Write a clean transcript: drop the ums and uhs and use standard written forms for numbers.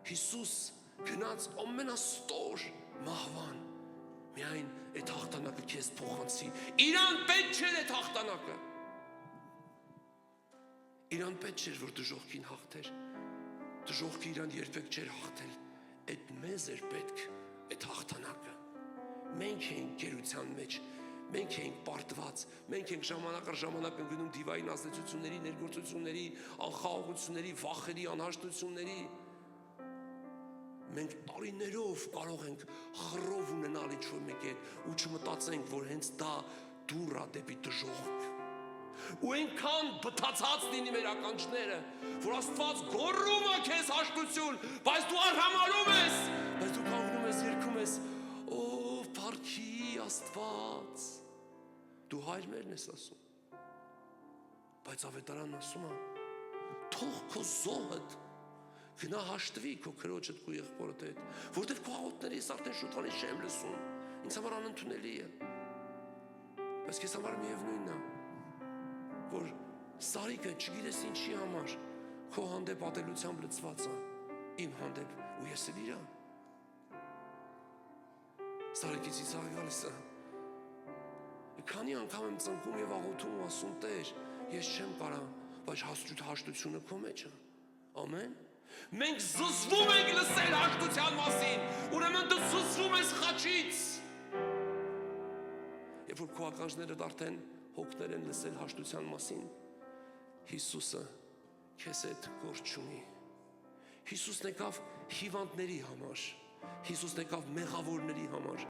Հիսուս գնաց ամենաստոր մահվան, միայն այդ հաղթանակը քեզ փոխանցի։ Իրան պետք չէր այդ հաղթանակը։ Իրան պետք չէր, որ դժոխքին հաղթեր։ Դժոխքը իրան երբեք չէր հաղթել։ Այդ մեզ էր պետք այդ հաղթանակը։ Մենք էինք գերության մեջ, մենք էինք պարտված, մենք ենք ժամանակ առ ժամանակ ընկնում դիվային ազդեցությունների, ներգործությունների, անխաղաղությունների, վախերի, անհաշտությունների։ Մենք տարիներով կարող ենք խռով ունենալ ինչ-որ մեկի ու չմտածենք, որ հենց դա դուռ է դեպի դժոխք։ Ու այնքան բթացած լինի մեր ականջները, որ Աստված գոռում է քեզ հաշտություն, բայց դու արհամարում ես, բայց դու կանգնում ես, երգում ես, օ, փառքի Աստված, դու հայր մերն ես ասում, բայց ավետարանն ասում է, թող քո զոհդ գնա հաշտվի քո քրոջդ քո եղբորդ հետ, որտեղ քո աղոթները ես արդեն շուտ չեմ լսում, ինձ համար անընդունելի է, բայց քեզ համար միևնույնն է, որ Սարիկը չգիտես ինչի համար քո հանդեպ ատելությամբ լցված է, իմ հանդեպ, ու ես էլ իրա։ Սարիկից Իսահակը գալիս է, քանի անգամ եմ ծնկում եւ աղոթում ու ասում Տեր, ես չեմ կարա, բայց հաշտությունը քո մեջ է։ Ամեն։ Մենք զզվում ենք լսել հաշտության մասին, ուրեմն դու զզվում ես խաչից։ Երբ որ քո ականջները արդեն հոգներ են լսել հաշտության մասին, Հիսուսը քեզ հետ գործ չունի։ Հիսուսն եկավ հիվանդների համար, Հիսուսն եկավ մեղավորների համար։